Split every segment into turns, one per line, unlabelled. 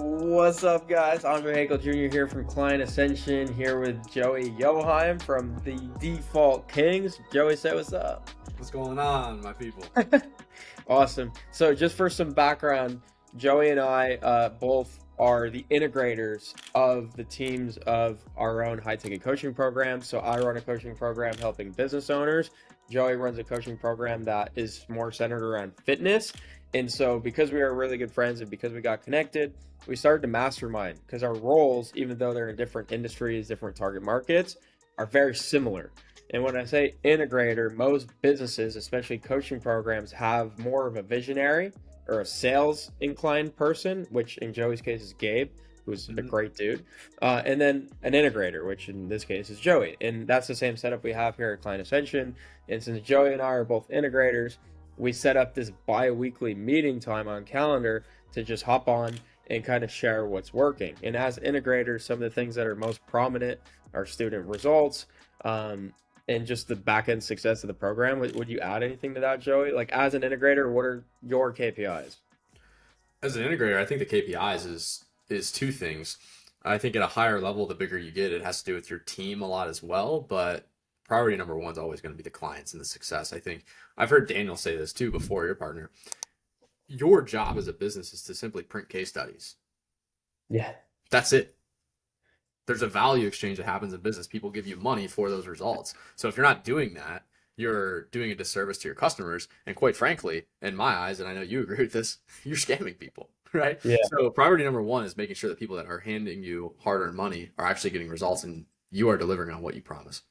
What's up, guys? Andre Hakel Jr. here from Client Ascension, here with Joey Yochheim from the Default Kings. Joey, say what's up.
What's going on, my people?
Awesome. So, just for some background, Joey and I both are the integrators of the teams of our own high ticket coaching program. So, I run a coaching program helping business owners. Joey runs a coaching program that is more centered around fitness. And so, because we are really good friends and because we got connected, we started to mastermind because our roles, even though they're in different industries, different target markets, are very similar. And when I say integrator, most businesses, especially coaching programs, have more of a visionary or a sales inclined person, which in Joey's case is Gabe, who's a great dude, and then an integrator, which in this case is Joey. And that's the same setup we have here at Client Ascension. And since Joey and I are both integrators, we set up this bi-weekly meeting time on calendar to just hop on and kind of share what's working. And as integrators, some of the things that are most prominent are student results, and just the back end success of the program. Would you add anything to that, Joey? Like as an integrator, what are your KPIs?
As an integrator, I think the KPIs is two things. I think at a higher level, the bigger you get, it has to do with your team a lot as well. But priority number one is always going to be the clients and the success. I think I've heard Daniel say this too before, your partner. Your job as a business is to simply print case studies.
Yeah.
That's it. There's a value exchange that happens in business. People give you money for those results. So if you're not doing that, you're doing a disservice to your customers. And quite frankly, in my eyes, and I know you agree with this, you're scamming people, right?
Yeah.
So priority number one is making sure that people that are handing you hard-earned money are actually getting results and you are delivering on what you promise.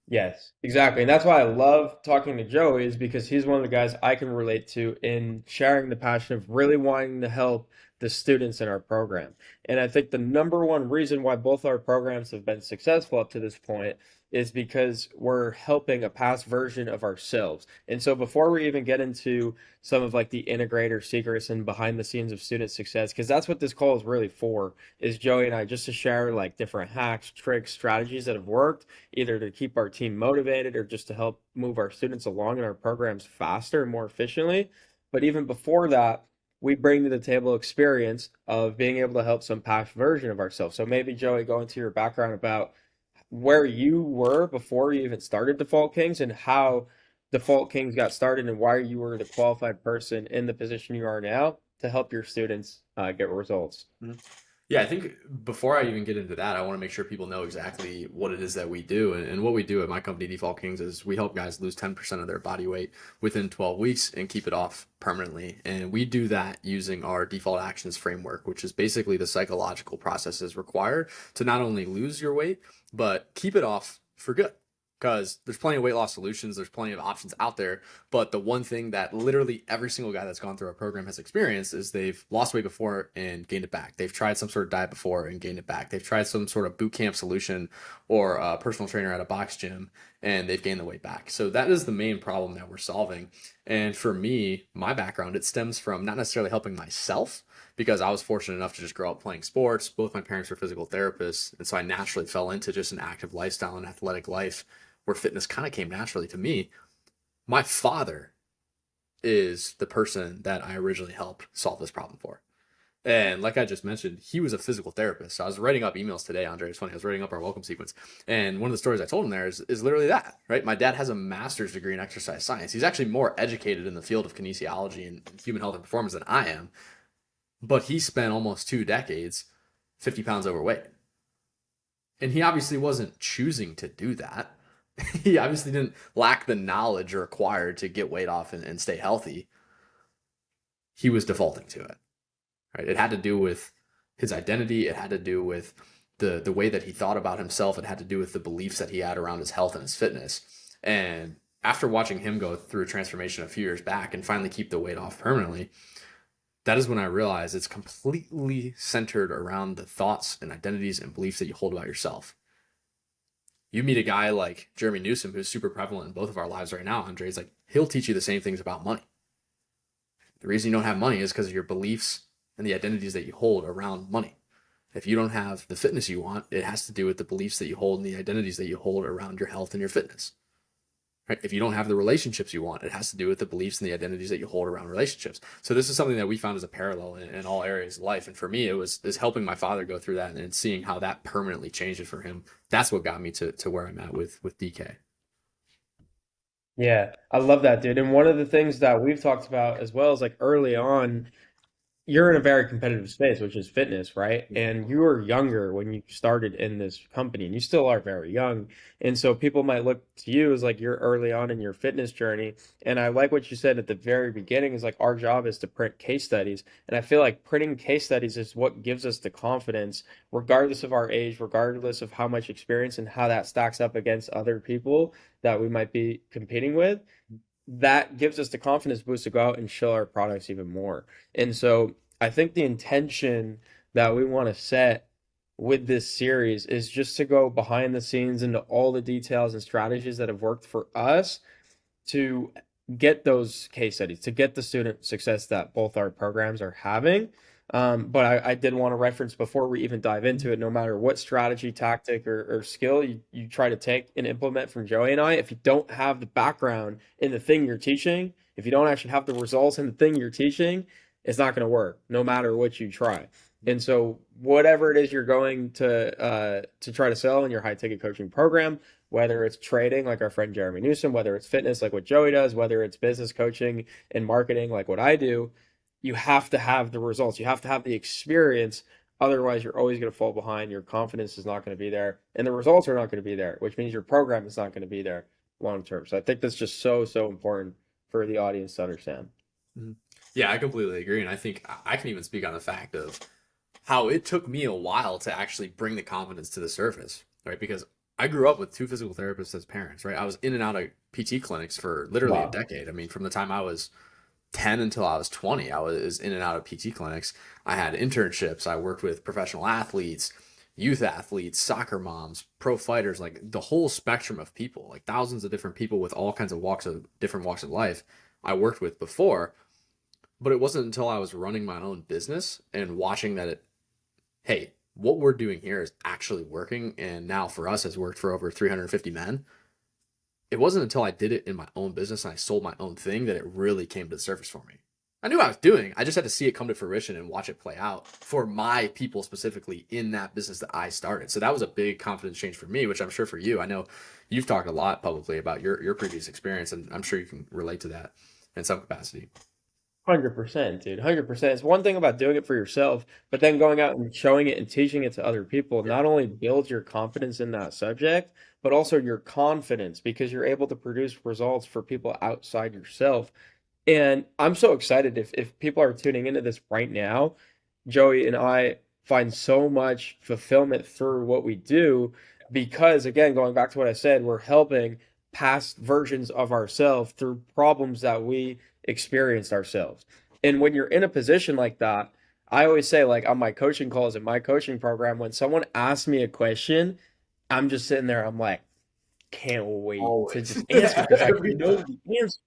Yes, exactly. And that's why I love talking to Joey is because he's one of the guys I can relate to in sharing the passion of really wanting to help the students in our program. And I think the number one reason why both our programs have been successful up to this point is because we're helping a past version of ourselves. And so before we even get into some of like the integrator secrets and behind the scenes of student success, because that's what this call is really for, is Joey and I just to share like different hacks, tricks, strategies that have worked either to keep our team motivated or just to help move our students along in our programs faster and more efficiently. But even before that, we bring to the table experience of being able to help some past version of ourselves. So maybe Joey, go into your background about where you were before you even started Default Kings and how Default Kings got started and why you were the qualified person in the position you are now to help your students get results.
Mhm. Yeah, I think before I even get into that, I want to make sure people know exactly what it is that we do. And what we do at my company, Default Kings, is we help guys lose 10% of their body weight within 12 weeks and keep it off permanently. And we do that using our default actions framework, which is basically the psychological processes required to not only lose your weight, but keep it off for good. Because there's plenty of weight loss solutions, there's plenty of options out there. But the one thing that literally every single guy that's gone through our program has experienced is they've lost weight before and gained it back. They've tried some sort of diet before and gained it back. They've tried some sort of boot camp solution or a personal trainer at a box gym and they've gained the weight back. So that is the main problem that we're solving. And for me, my background, it stems from not necessarily helping myself because I was fortunate enough to just grow up playing sports. Both my parents were physical therapists. And so I naturally fell into just an active lifestyle and athletic life where fitness kind of came naturally to me. My father is the person that I originally helped solve this problem for. And like I just mentioned, he was a physical therapist. So I was writing up emails today, Andre. It's funny. I was writing up our welcome sequence. And one of the stories I told him there is literally that, right? My dad has a master's degree in exercise science. He's actually more educated in the field of kinesiology and human health and performance than I am. But he spent almost 2 decades 50 pounds overweight. And he obviously wasn't choosing to do that. He obviously didn't lack the knowledge required to get weight off and stay healthy. He was defaulting to it, right? It had to do with his identity. It had to do with the way that he thought about himself. It had to do with the beliefs that he had around his health and his fitness. And after watching him go through a transformation a few years back and finally keep the weight off permanently, that is when I realized it's completely centered around the thoughts and identities and beliefs that you hold about yourself. You meet a guy like Jeremy Newsom, who's super prevalent in both of our lives right now, Andre, it's like he'll teach you the same things about money. The reason you don't have money is because of your beliefs and the identities that you hold around money. If you don't have the fitness you want, it has to do with the beliefs that you hold and the identities that you hold around your health and your fitness. Right? If you don't have the relationships you want, it has to do with the beliefs and the identities that you hold around relationships. So this is something that we found as a parallel in all areas of life. And for me, it was is helping my father go through that and seeing how that permanently changed it for him. That's what got me to where I'm at with DK.
Yeah, I love that, dude. And one of the things that we've talked about as well is like early on, you're in a very competitive space, which is fitness, right? And you were younger when you started in this company, and you still are very young. And so people might look to you as like you're early on in your fitness journey. And I like what you said at the very beginning is like our job is to print case studies. And I feel like printing case studies is what gives us the confidence, regardless of our age, regardless of how much experience and how that stacks up against other people that we might be competing with, that gives us the confidence boost to go out and show our products even more. And so I think the intention that we want to set with this series is just to go behind the scenes into all the details and strategies that have worked for us to get those case studies, to get the student success that both our programs are having. But I did want to reference before we even dive into it, no matter what strategy, tactic, or skill you try to take and implement from Joey and I, if you don't have the background in the thing you're teaching, if you don't actually have the results in the thing you're teaching, it's not going to work, no matter what you try. And so, whatever it is you're going to try to sell in your high ticket coaching program, whether it's trading like our friend Jeremy Newsom, whether it's fitness like what Joey does, whether it's business coaching and marketing like what I do, you have to have the results. You have to have the experience. Otherwise, you're always going to fall behind. Your confidence is not going to be there, and the results are not going to be there, which means your program is not going to be there long term. So I think that's just so important for the audience to understand.
Mhm. Yeah, I completely agree. And I think I can even speak on the fact of how it took me a while to actually bring the confidence to the surface, right? Because I grew up with two physical therapists as parents, right? I was in and out of PT clinics for literally a
Wow.
decade. I mean, from the time I was 10 until I was 20, I was in and out of PT clinics. I had internships. I worked with professional athletes, youth athletes, soccer moms, pro fighters, like the whole spectrum of people, like thousands of different people with all kinds of different walks of life I worked with before. But it wasn't until I was running my own business and watching that hey, what we're doing here is actually working. And now for us has worked for over 350 men. It wasn't until I did it in my own business and I sold my own thing that it really came to the surface for me. I knew what I was doing. I just had to see it come to fruition and watch it play out for my people specifically in that business that I started. So that was a big confidence change for me, which I'm sure for you. I know you've talked a lot publicly about your previous experience, and I'm sure you can relate to that in some capacity.
100%, dude. 100%. It's one thing about doing it for yourself, but then going out and showing it and teaching it to other people
Yeah.
not only builds your confidence in that subject, but also your confidence because you're able to produce results for people outside yourself. And I'm so excited if people are tuning into this right now, Joey and I find so much fulfillment through what we do because again, going back to what I said, we're helping past versions of ourselves through problems that we experienced ourselves. And when you're in a position like that, I always say like on my coaching calls in my coaching program, when someone asks me a question, I'm just sitting there, I'm like, can't wait to
Always.
just answer because I
Every
know
time.
the answer.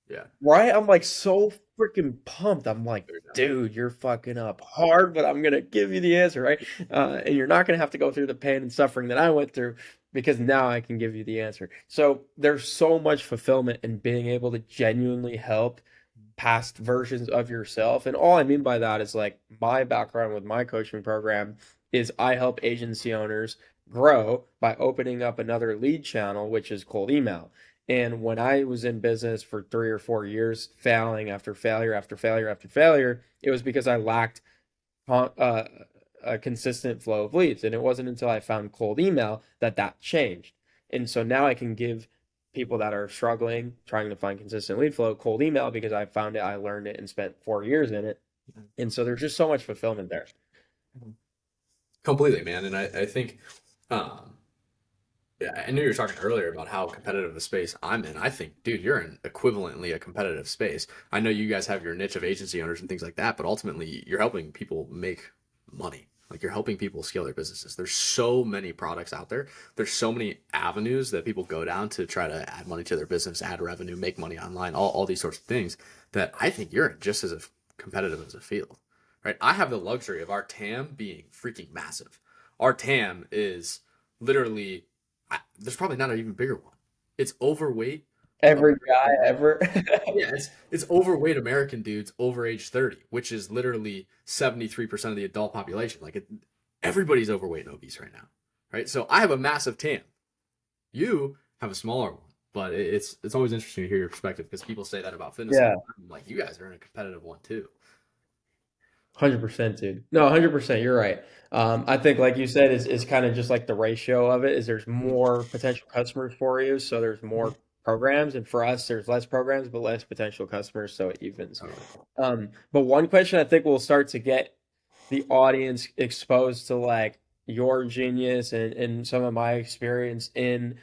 Yeah.
Right? I'm like so freaking pumped. I'm like,
Every time.
dude, you're fucking up hard, but I'm gonna give you the answer, right? And you're not gonna have to go through the pain and suffering that I went through because now I can give you the answer. So there's so much fulfillment in being able to genuinely help past versions of yourself. And all I mean by that is like my background with my coaching program is I help agency owners grow by opening up another lead channel, which is cold email. And when I was in business for 3 or 4 years, failing after failure after failure after failure, it was because I lacked uh, a consistent flow of leads. And it wasn't until I found cold email that that changed. And so now I can give people that are struggling, trying to find consistent lead flow, cold email because I found it, I learned it, and spent 4 years in it. And so there's just so much fulfillment there.
Completely, man. And I think, um, yeah, I knew you were talking earlier about how competitive a space I'm in. I think, dude, you're in equivalently a competitive space. I know you guys have your niche of agency owners and things like that, but ultimately you're helping people make money. Like you're helping people scale their businesses. There's so many products out there. There's so many avenues that people go down to try to add money to their business, add revenue, make money online, all these sorts of things that I think you're in just as competitive as a field, right? I have the luxury of our TAM being freaking massive. Our TAM is literally there's probably not an even bigger one. It's overweight
Every guy ever.
Yeah, it's overweight American dudes over age 30, which is literally 73% of the adult population. Everybody's overweight and obese right now, right? So I have a massive TAM. You have a smaller one, but it's always interesting to hear your perspective because people say that about fitness all
Yeah.
the time. I'm like, you guys are in a competitive one too.
100%, dude. No, 100%. You're right. I think, like you said, is kind of just like the ratio of it is there's
Mhm.
more potential customers for you, so there's
Mhm.
more programs, and for us, there's less programs but less potential customers, so it evens.
Totally.
But one question I think we'll start to get the audience exposed to like your genius and some of my experience in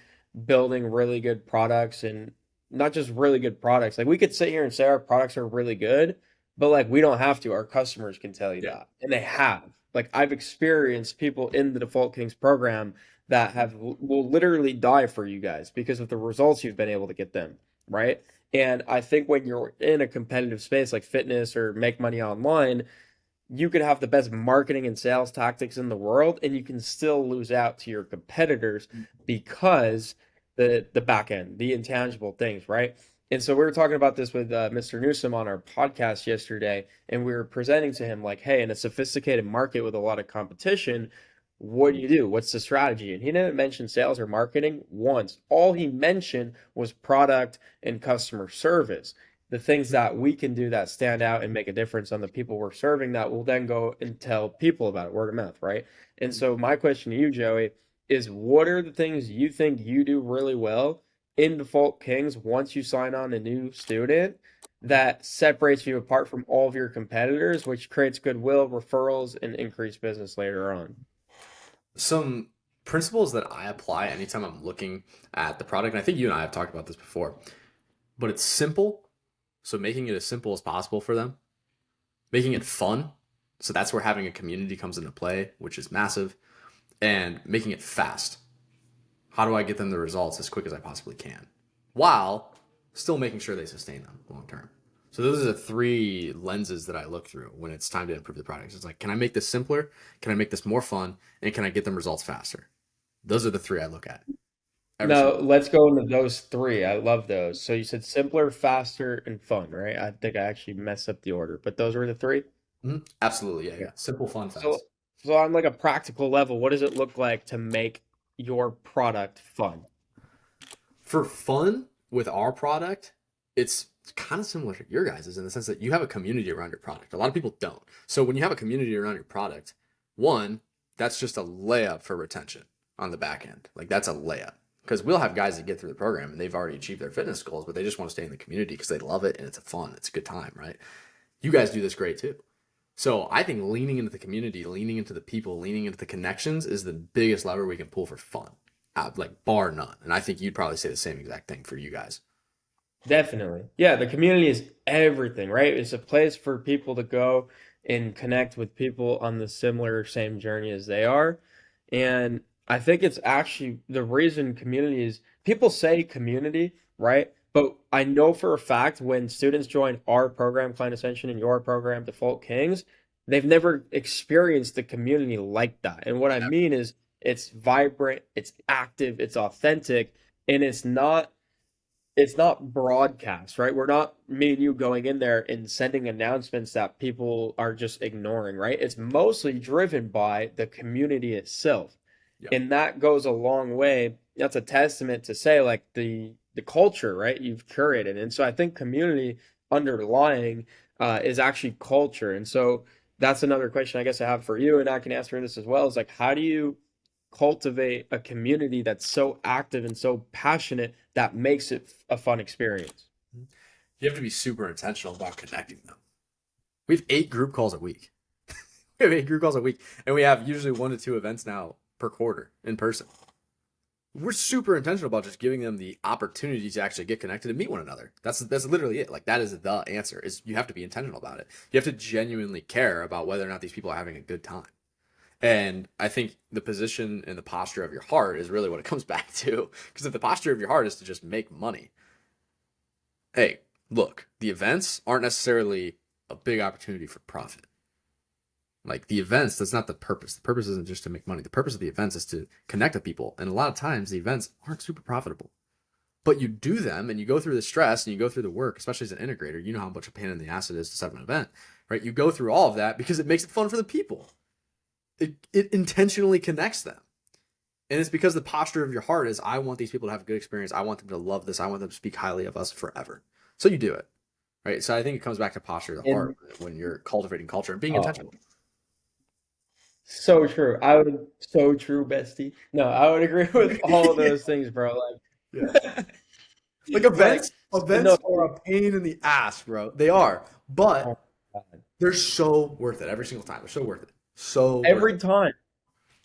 building really good products and not just really good products. Like we could sit here and say our products are really good, but like we don't have to. Our customers can tell you
Yeah.
that. And they have. Like I've experienced people in the Default Kings program that have will literally die for you guys because of the results you've been able to get them, right? And I think when you're in a competitive space like fitness or make money online, you could have the best marketing and sales tactics in the world and you can still lose out to your competitors because the back end, the intangible things, right? And so we were talking about this with Mr. Newsom on our podcast yesterday, and we were presenting to him like, hey, in a sophisticated market with a lot of competition, what do you do? What's the strategy? And he didn't mention sales or marketing once. All he mentioned was product and customer service, the things that we can do that stand out and make a difference on the people we're serving that will then go and tell people about it, word of mouth, right? And so my question to you, Joey, is what are the things you think you do really well in Default Kings once you sign on a new student that separates you apart from all of your competitors, which creates goodwill, referrals, and increased business later on?
Some principles that I apply anytime I'm looking at the product, and I think you and I have talked about this before, but it's simple. So making it as simple as possible for them, making it fun. So that's where having a community comes into play, which is massive, and making it fast. How do I get them the results as quick as I possibly can while still making sure they sustain them long term? So those are the three lenses that I look through when it's time to improve the product. It's like, can I make this simpler? Can I make this more fun? And can I get them results faster? Those are the three I look at every
Now,
single
let's go into those three. I love those. So you said simpler, faster, and fun, right? I think I actually messed up the order, but those were the three.
time. Absolutely. Yeah.
Yeah.
Yeah. Simple, fun,
So,
fast.
so on like a practical level, what does it look like to make your product fun?
For fun with our product, it's kind of similar to your guys's in the sense that you have a community around your product. A lot of people don't. So when you have a community around your product, one, that's just a layup for retention on the back end. Like that's a layup. Because we'll have guys that get through the program and they've already achieved their fitness goals, but they just want to stay in the community because they love it and it's a fun, it's a good time, right? You guys do this great too. So I think leaning into the community, leaning into the people, leaning into the connections is the biggest lever we can pull for fun, like bar none. And I think you'd probably say the same exact thing for you guys.
Definitely. Yeah, the community is everything, right? It's a place for people to go and connect with people on the similar same journey as they are. And I think it's actually the reason community is people say community, right? But I know for a fact when students join our program, Client Ascension, and your program, Default Kings, they've never experienced the community like that. And what I mean is it's vibrant, it's active, it's authentic, and it's not broadcast, right? We're not me and you going in there and sending announcements that people are just ignoring, right? It's mostly driven by the community itself.
Yeah.
And that goes a long way. That's a testament to say like the culture, right? You've curated. And so I think community underlying is actually culture. And so that's another question I guess I have for you, and I can answer this as well, is like how do you cultivate a community that's so active and so passionate that makes it a fun experience?
You have to be super intentional about connecting them. We have 8 group calls a week. We have 8 group calls a week, and we have usually 1 to 2 events now per quarter in person. We're super intentional about just giving them the opportunity to actually get connected and meet one another. That's literally it. Like that is the answer. Is you have to be intentional about it. You have to genuinely care about whether or not these people are having a good time. And I think the position and the posture of your heart is really what it comes back to. Because if the posture of your heart is to just make money, hey, look, the events aren't necessarily a big opportunity for profit. Like the events, that's not the purpose. The purpose isn't just to make money. The purpose of the events is to connect with people. And a lot of times the events aren't super profitable. But you do them and you go through the stress and you go through the work, especially as an integrator. You know how much a pain in the ass it is to set up an event, right? You go through all of that because it makes it fun for the people. It intentionally connects them. And it's because the posture of your heart is, I want these people to have a good experience. I want them to love this. I want them to speak highly of us forever. So you do it, right? So I think it comes back to posture of the heart
And
when you're cultivating culture and being
oh,
intentional.
so true. So true, bestie. No, I would agree with all of
Yeah.
those things, bro.
Yeah.
Like,
Like
like,
events
no,
are a pain in the ass, bro. They are,
oh
but
my God.
they're so worth it every single time. They're so worth it. So worth
Every
it.
time.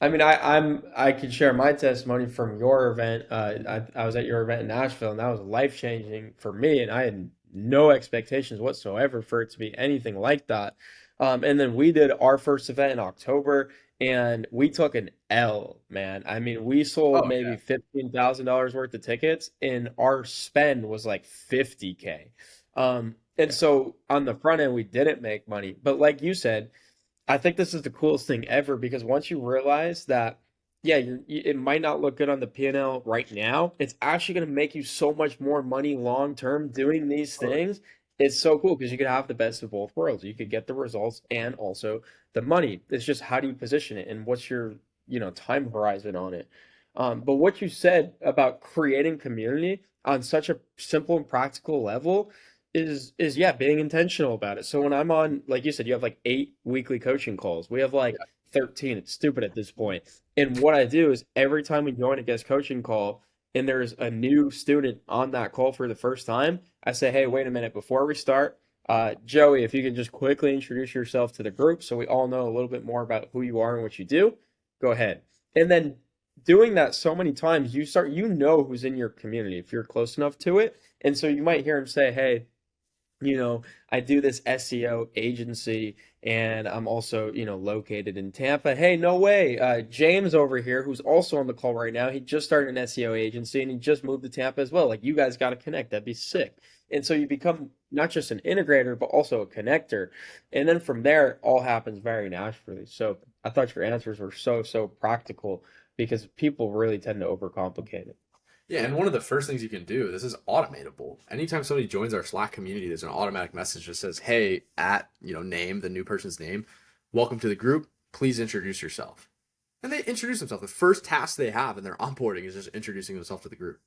I mean, I can share my testimony from your event. I was at your event in Nashville, and that was life changing for me. And I had no expectations whatsoever for it to be anything like that. And then we did our first event in October, and we took an L, man. I mean, we sold
Oh
maybe $15,000 worth of tickets, and our spend was like 50K. And
yeah.
so on the front end, we didn't make money, but like you said. I think this is the coolest thing ever because once you realize that, yeah, it might not look good on the P&L right now, it's actually going to make you so much more money long term doing these
Totally.
things. It's so cool because you could have the best of both worlds. You could get the results and also the money. It's just how do you position it and what's your, time horizon on it. But what you said about creating community on such a simple and practical level is yeah, being intentional about it. So when I'm on, like you said, you have like 8 weekly coaching calls. We have like
Yeah.
13. It's stupid at this point. And what I do is every time we join a guest coaching call and there's a new student on that call for the first time, I say, hey, wait a minute, before we start, Joey, if you can just quickly introduce yourself to the group so we all know a little bit more about who you are and what you do, go ahead. And then doing that so many times, you know who's in your community if you're close enough to it. And so you might hear him say, hey, I do this SEO agency and I'm also, located in Tampa. Hey, no way. James over here, who's also on the call right now, he just started an SEO agency and he just moved to Tampa as well. Like, you guys got to connect. That'd be sick. And so you become not just an integrator, but also a connector. And then from there, it all happens very naturally. So I thought your answers were so, so practical because people really tend to overcomplicate it.
Yeah, and one of the first things you can do, this is automatable. Anytime somebody joins our Slack community, there's an automatic message that says, "Hey, at, name, the new person's name, welcome to the group. Please introduce yourself." And they introduce themselves. The first task they have in their onboarding is just introducing themselves to the group.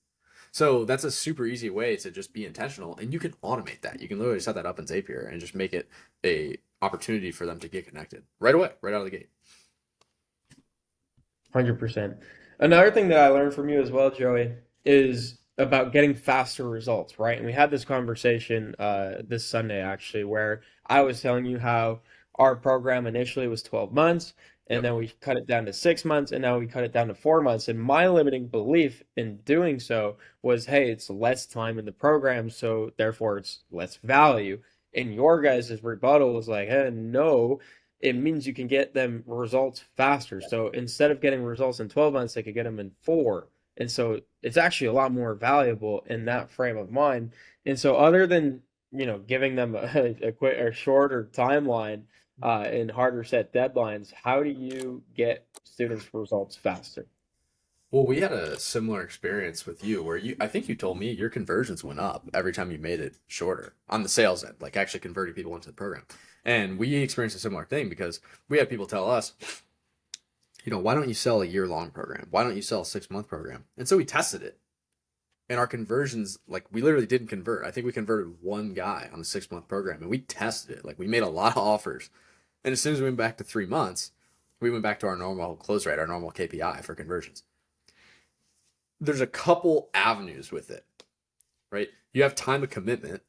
So that's a super easy way to just be intentional, and you can automate that. You can literally set that up in Zapier and just make it a opportunity for them to get connected right away, right out of the gate.
100%. Another thing that I learned from you as well, Joey, is about getting faster results, right? And we had this conversation this Sunday actually, where I was telling you how our program initially was 12 months, and
Yep.
then we cut it down to 6 months, and now we cut it down to 4 months. And my limiting belief in doing so was, hey, it's less time in the program, so therefore it's less value. And your guys' rebuttal was like, hey, no, it means you can get them results faster. So instead of getting results in 12 months, they could get them in 4. And so it's actually a lot more valuable in that frame of mind. And so other than, giving them a shorter timeline and harder set deadlines, how do you get students results faster?
Well, we had a similar experience with you where I think you told me your conversions went up every time you made it shorter on the sales end, like actually converting people into the program. And we experienced a similar thing because we had people tell us, why don't you sell a year-long program? Why don't you sell a 6-month program? And so we tested it. And our conversions, like we literally didn't convert. I think we converted one guy on the 6-month program and we tested it. Like we made a lot of offers. And as soon as we went back to 3 months, we went back to our normal close rate, our normal KPI for conversions. There's a couple avenues with it, right? You have time of commitment,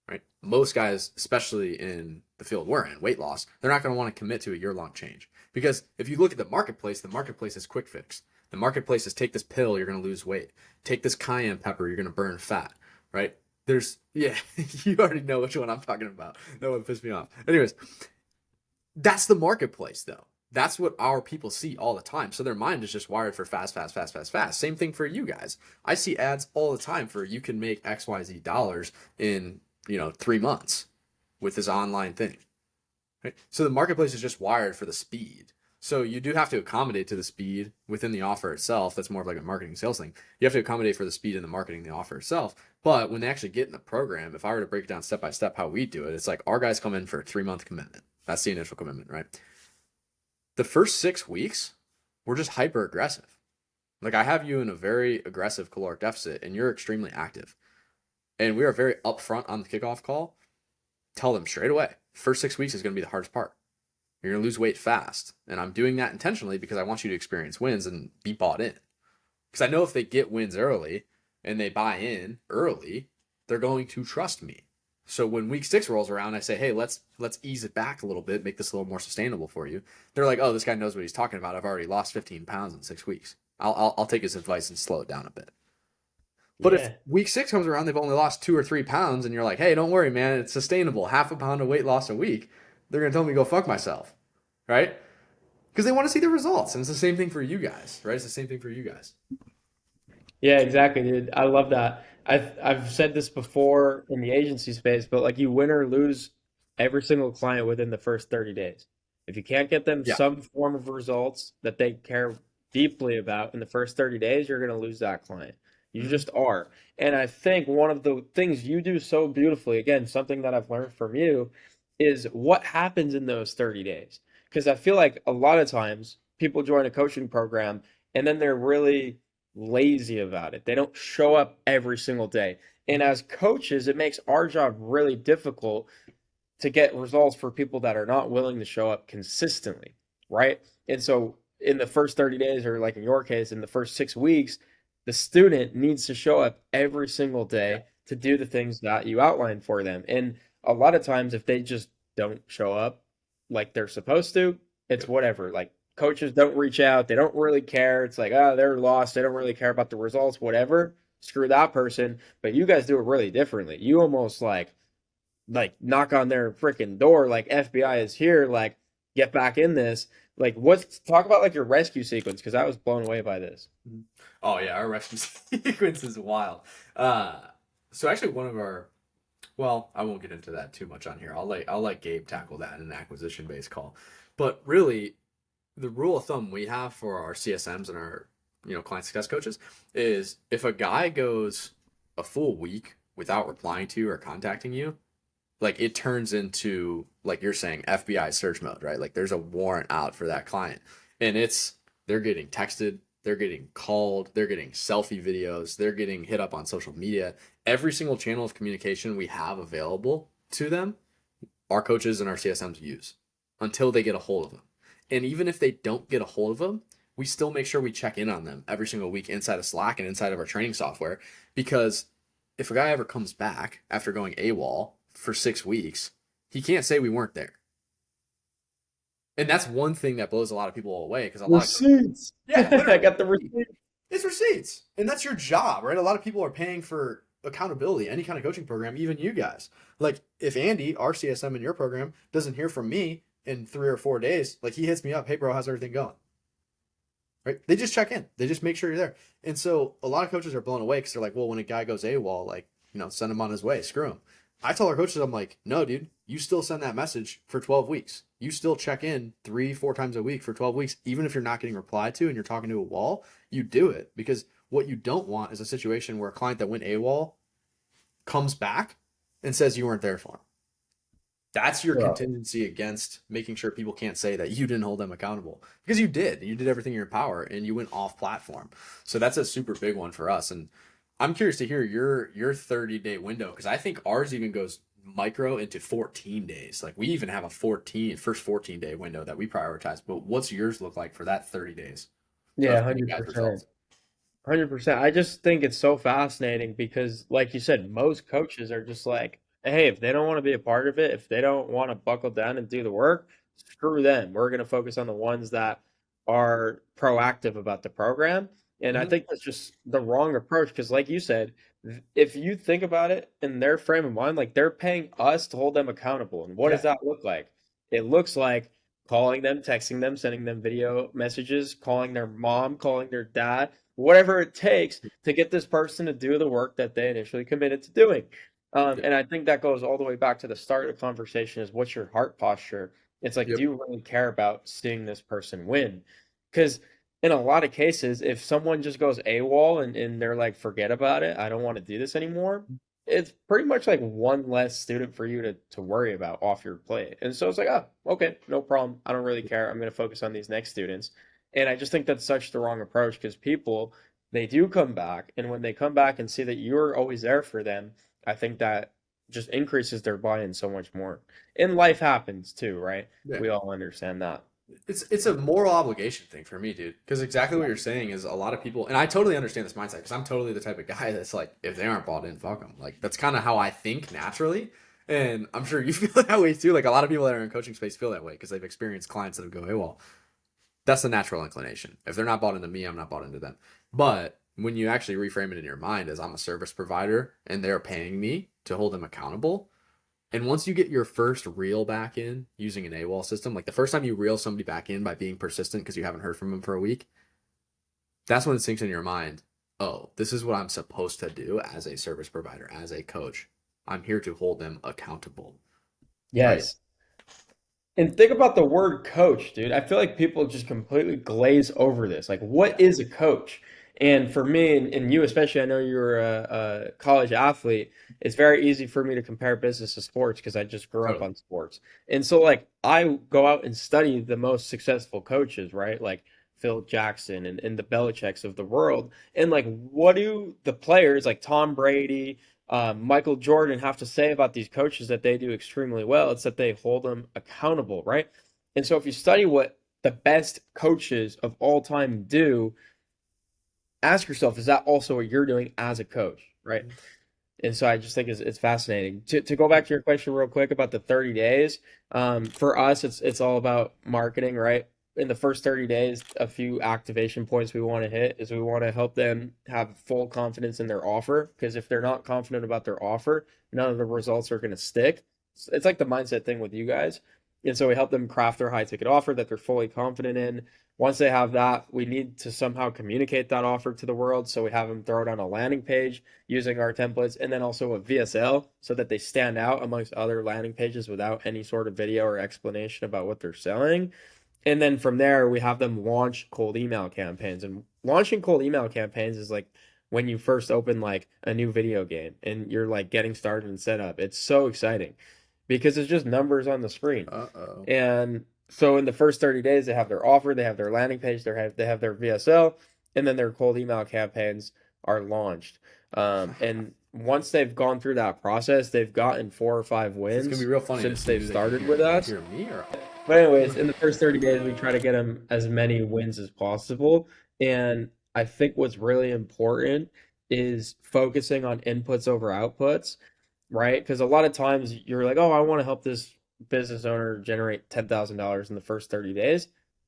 right? Most guys, especially in the field we're in, weight loss, they're not going to want to commit to a year-long change. Because if you look at the marketplace is quick fix. The marketplace is take this pill, you're going to lose weight. Take this cayenne pepper, you're going to burn fat, right? Yeah, you already know which one I'm talking about. That one pissed me off. Anyways, that's the marketplace, though. That's what our people see all the time. So their mind is just wired for fast, fast, fast, fast, fast. Same thing for you guys. I see ads all the time for you can make XYZ dollars in, 3 months with this online thing. Right? So the marketplace is just wired for the speed. So you do have to accommodate to the speed within the offer itself. That's more of like a marketing sales thing. You have to accommodate for the speed in the marketing, the offer itself. But when they actually get in the program, if I were to break it down step by step how we do it, it's like our guys come in for a 3 month commitment. That's the initial commitment, right? The first 6 weeks, we're just hyper aggressive. Like I have you in a very aggressive caloric deficit and you're extremely active. And we are very upfront on the kickoff call. Tell them straight away, first 6 weeks is going to be the hardest part. You're going to lose weight fast. And I'm doing that intentionally because I want you to experience wins and be bought in. Because I know if they get wins early and they buy in early, they're going to trust me. So when week 6 rolls around, I say, hey, let's ease it back a little bit, make this a little more sustainable for you. They're like, oh, this guy knows what he's talking about. I've already lost 15 pounds in 6 weeks. I'll take his advice and slow it down a bit. But if
Yeah.
week 6 comes around, they've only lost 2 or 3 pounds, and you're like, hey, don't worry, man, it's sustainable. Half a pound of weight loss a week. They're going to tell me to go fuck myself, right? Because they want to see the results. And it's the same thing for you guys, right? It's the same thing for you guys.
Yeah, exactly, dude. I love that. I've said this before in the agency space, but like you win or lose every single client within the first 30 days. If you can't get them
Yeah.
some form of results that they care deeply about in the first 30 days, you're going to lose that client. You
Mm-hmm.
just are. And I think one of the things you do so beautifully, again, something that I've learned from you, is what happens in those 30 days. Because I feel like a lot of times people join a coaching program and then they're really lazy about it. They don't show up every single day. And
Mm-hmm.
as coaches, it makes our job really difficult to get results for people that are not willing to show up consistently, right? And so in the first 30 days, or like in your case, in the first 6 weeks, the student needs to show up every single
Yeah.
day to do the things that you outlined for them. And a lot of times, if they just don't show up like they're supposed to, it's
Yep.
whatever. Like coaches don't reach out, they don't really care. It's like, oh, they're lost. They don't really care about the results, whatever. Screw that person. But you guys do it really differently. You almost like knock on their freaking door like FBI is here, like get back in this. Like what's talk about like your rescue sequence because I was blown away by this.
Mhm. Oh yeah, our rescue sequence is wild. Uh, so actually, one of our well, I won't get into that too much on here. I'll let Gabe tackle that in an acquisition based call. But really, the rule of thumb we have for our CSMs and our client success coaches is if a guy goes a full week without replying to you or contacting you, like it turns into like you're saying FBI search mode, right? Like there's a warrant out for that client. And it's they're getting texted, they're getting called, they're getting selfie videos, they're getting hit up on social media. Every single channel of communication we have available to them, our coaches and our CSMs use until they get a hold of them. And even if they don't get a hold of them, we still make sure we check in on them every single week inside of Slack and inside of our training software because if a guy ever comes back after going AWOL for 6 weeks, he can't say we weren't there. And that's one thing that blows a lot of people away because a lot of coaches,
Receipts.
yeah,
I
literally,
got the receipt.
it's receipts. And that's your job, right? A lot of people are paying for accountability, any kind of coaching program, even you guys. Like if Andy, our CSM in your program, doesn't hear from me in 3 or 4 days, like he hits me up, hey bro, how's everything going? Right? They just check in. They just make sure you're there. And so a lot of coaches are blown away because they're like, well, when a guy goes AWOL, like, send him on his way. Screw him. I tell our coaches, I'm like, no, dude, you still send that message for 12 weeks. You still check in 3, 4 times a week for 12 weeks. Even if you're not getting replied to and you're talking to a wall, you do it because what you don't want is a situation where a client that went AWOL comes back and says you weren't there for him. That's your
Bro.
contingency against making sure people can't say that you didn't hold them accountable because you did. You did everything in your power and you went off platform. So that's a super big one for us. And I'm curious to hear your 30-day window because I think ours even goes micro into 14 days. Like we even have a first 14-day window that we prioritize. But what's yours look like for that 30 days
Yeah,
of getting guys
100%.
results?
100%. I just think it's so fascinating because, like you said, most coaches are just like, hey, if they don't want to be a part of it, if they don't want to buckle down and do the work, screw them. We're going to focus on the ones that are proactive about the program. And I
Mm-hmm.
think that's just the wrong approach because, like you said, if you think about it in their frame of mind, like they're paying us to hold them accountable. And what does
Yeah.
that look like? It looks like calling them, texting them, sending them video messages, calling their mom, calling their dad, whatever it takes to get this person to do the work that they initially committed to doing.
Yeah.
And I think that goes all the way back to the start of the conversation is what's your heart posture It's like, do
Yep.
you really care about seeing this person win? Because in a lot of cases, if someone just goes AWOL and they're like, forget about it, I don't want to do this anymore, it's pretty much like one less student for you to worry about off your plate. And so it's like, oh, okay, no problem. I don't really care. I'm going to focus on these next students. And I just think that's such the wrong approach because people, they do come back. And when they come back and see that you're always there for them, I think that just increases their buy-in so much more. And life happens too, right?
Yeah.
We all understand that.
It's a moral obligation thing for me, dude. Because exactly what you're saying is a lot of people, and I totally understand this mindset. Because I'm totally the type of guy that's like, if they aren't bought in, fuck them. Like that's kind of how I think naturally, and I'm sure you feel that way too. Like a lot of people that are in coaching space feel that way because they've experienced clients that have go, hey, well, that's the natural inclination. If they're not bought into me, I'm not bought into them. But when you actually reframe it in your mind as I'm a service provider and they're paying me to hold them accountable, and once you get your first reel back in using an AWOL system, like the first time you reel somebody back in by being persistent because you haven't heard from them for a week, that's when it sinks in your mind. Oh, this is what I'm supposed to do as a service provider, as a coach. I'm here to hold them accountable, right?
Yes. And think about the word coach, dude. I feel like people just completely glaze over this. Like, what
Yeah,
is a coach? And for me, and you especially, I know you're a college athlete. It's very easy for me to compare business to sports because I just grew up
totally.
on sports. And so, like, I go out and study the most successful coaches, right? Like Phil Jackson and the Belichicks of the world. And, like, what do the players like Tom Brady, Michael Jordan have to say about these coaches that they do extremely well? It's that they hold them accountable, right? And so if you study what the best coaches of all time do, ask yourself, is that also what you're doing as a coach, right?
Mhm.
And so I just think it's fascinating. To go back to your question real quick about the 30 days, for us, it's all about marketing, right? In the first 30 days, a few activation points we want to hit is we want to help them have full confidence in their offer. Because if they're not confident about their offer, none of the results are going to stick. It's like the mindset thing with you guys. And so we help them craft their high ticket offer that they're fully confident in. Once they have that, we need to somehow communicate that offer to the world. So we have them throw it on a landing page using our templates, and then also a VSL so that they stand out amongst other landing pages without any sort of video or explanation about what they're selling. And then from there, we have them launch cold email campaigns. And launching cold email campaigns is like when you first open like a new video game and you're like getting started and set up. It's so exciting because it's just numbers on the screen.
Uh-oh.
And so in the first 30 days, they have their offer, they have their landing page, they have their VSL, and then their cold email campaigns are launched. And once they've gone through that process, they've gotten 4 or 5
So it's gonna be
wins
real funny to
since
see
they've
who they can
started with us.
hear me or
But anyways, in the first 30 days, we try to get them as many wins as possible. And I think what's really important is focusing on inputs over outputs, right? Because a lot of times you're like, oh, I want to help this business owner generate $10,000 in the first 30 days.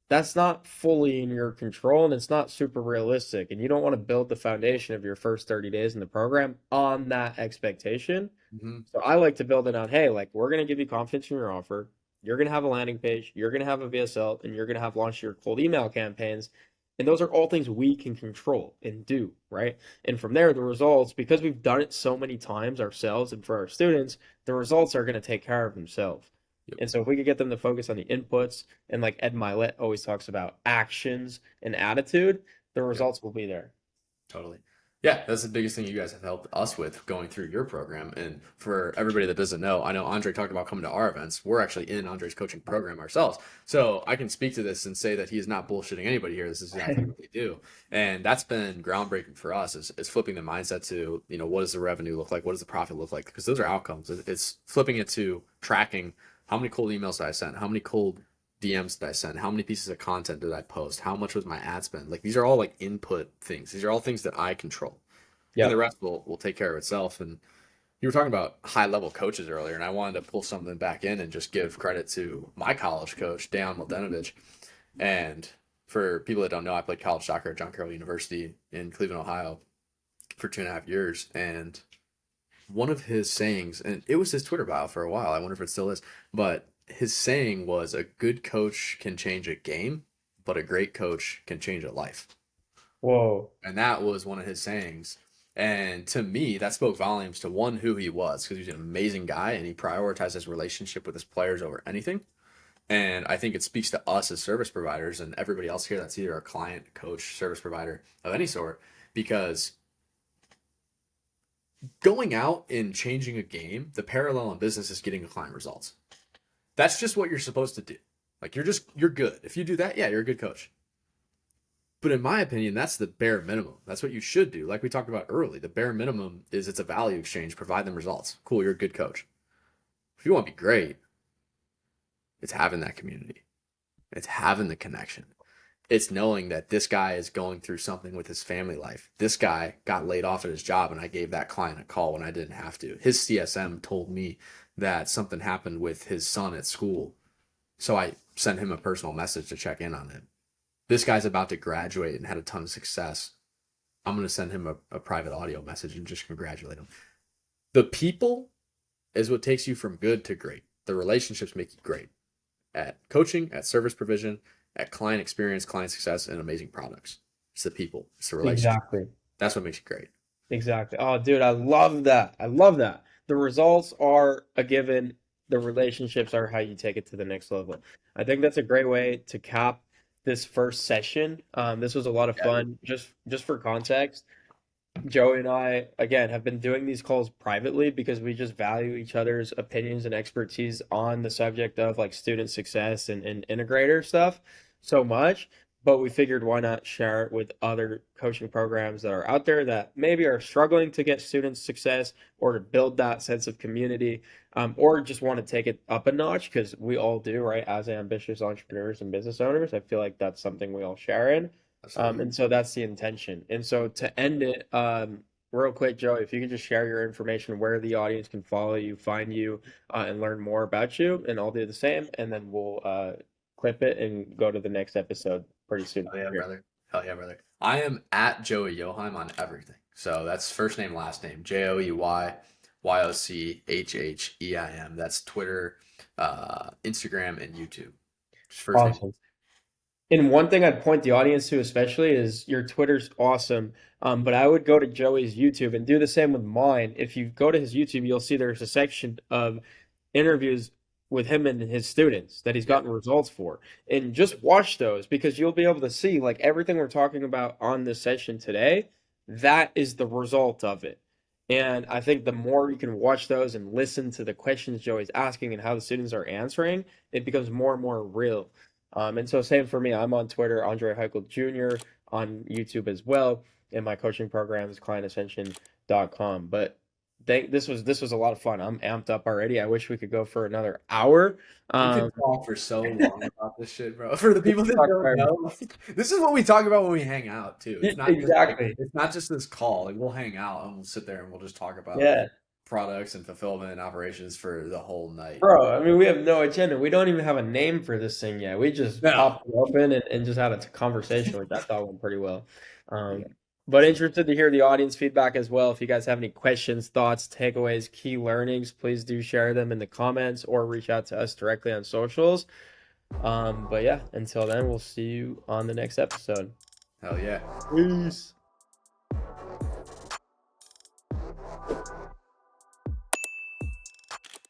That's not fully in your control and it's not super realistic. And you don't want to build the foundation of your first 30 days in the program on that expectation.
Mhm.
So I like to build it on, hey, like we're going to give you confidence in your offer. You're going to have a landing page, you're going to have a VSL, and you're going to have launched your cold email campaigns. And those are all things we can control and do, right? And from there, the results, because we've done it so many times ourselves and for our students, the results are going to take care of themselves.
Yep.
And so if we could get them to focus on the inputs, and like Ed Milet always talks about actions and attitude, the
Yep.
results will be there.
Totally. Yeah, that's the biggest thing you guys have helped us with going through your program. And for everybody that doesn't know, I know Andre talked about coming to our events. We're actually in Andre's coaching program ourselves. So I can speak to this and say that he is not bullshitting anybody here. This is exactly what they do. And that's been groundbreaking for us is flipping the mindset to, what does the revenue look like? What does the profit look like? Because those are outcomes. It's flipping it to tracking how many cold emails did I send? How many cold DMs did I send? How many pieces of content did I post? How much was my ad spend? Like these are all like input things. These are all things that I control. And the
Yep.
rest will take care of itself. And you were talking about high level coaches earlier, and I wanted to pull something back in and just give credit to my college coach, Dan Mladenovich. And for people that don't know, I played college soccer at John Carroll University in Cleveland, Ohio for 2.5 years. And one of his sayings, and it was his Twitter bio for a while. I wonder if it still is, but his saying was a good coach can change a game, but a great coach can change a life.
Whoa.
And that was one of his sayings. And to me, that spoke volumes to one, who he was, because he was an amazing guy and he prioritized his relationship with his players over anything. And I think it speaks to us as service providers and everybody else here that's either a client, coach, service provider of any sort, because going out and changing a game, the parallel in business is getting a client results. That's just what you're supposed to do. Like you're good. If you do that, yeah, you're a good coach. But in my opinion, that's the bare minimum. That's what you should do. Like we talked about early, the bare minimum is it's a value exchange, provide them results. Cool, you're a good coach. If you want to be great, it's having that community. It's having the connection. It's knowing that this guy is going through something with his family life. This guy got laid off at his job and I gave that client a call when I didn't have to. His CSM told me that something happened with his son at school. So I sent him a personal message to check in on him. This guy's about to graduate and had a ton of success. I'm going to send him a private audio message and just congratulate him. The people is what takes you from good to great. The relationships make you great at coaching, at service provision, at client experience, client success, and amazing products. It's the people, it's the relationship.
Exactly.
That's what makes you great.
Exactly. Oh, dude, I love that. I love that. The results are a given. The relationships are how you take it to the next level. I think that's a great way to cap this first session. This was a lot of
Yeah,
fun. Just for context, Joey and I, again, have been doing these calls privately because we just value each other's opinions and expertise on the subject of like student success and integrator stuff so much. But we figured why not share it with other coaching programs that are out there that maybe are struggling to get students success or to build that sense of community, or just want to take it up a notch because we all do, right? As ambitious entrepreneurs and business owners, I feel like that's something we all share in.
absolutely.
And so that's the intention. And so to end it, real quick, Joe, if you could just share your information, where the audience can follow you, find you, and learn more about you, and I'll do the same, and then we'll clip it and go to the next episode pretty soon.
Hell yeah, brother. Hell yeah, brother. I am at Joey Yochheim on everything. So that's first name, last name. JoeyYochheim. That's Twitter, Instagram, and YouTube. Just first name.
Awesome. And one thing I'd point the audience to especially is your Twitter's awesome. But I would go to Joey's YouTube and do the same with mine. If you go to his YouTube, you'll see there's a section of interviews with him and his students that he's
Yeah.
gotten results for. And just watch those because you'll be able to see like everything we're talking about on this session today, that is the result of it. And I think the more you can watch those and listen to the questions Joey's asking and how the students are answering, it becomes more and more real. And so same for me. I'm on Twitter, Andre Heichel Jr., on YouTube as well. And my coaching program is clientascension.com. But this was a lot of fun. I'm amped up already. I wish we could go for another hour.
We could
Um,
talk for so long about this shit, bro. For the
we
people
could
that
talk
don't
forever.
know, this is what we talk about when we hang out too.
Exactly.
It's not just this call. Like we'll hang out and we'll sit there and we'll just talk about
Yeah.
products and fulfillment and operations for the whole night.
Bro, I mean, we have no agenda. We don't even have a name for this thing yet. We just
No.
popped it open and just had a conversation, which I thought went pretty well.
Yeah.
But interested to hear the audience feedback as well. If you guys have any questions, thoughts, takeaways, key learnings, please do share them in the comments or reach out to us directly on socials. But yeah, until then, we'll see you on the next episode.
Hell yeah.
Peace.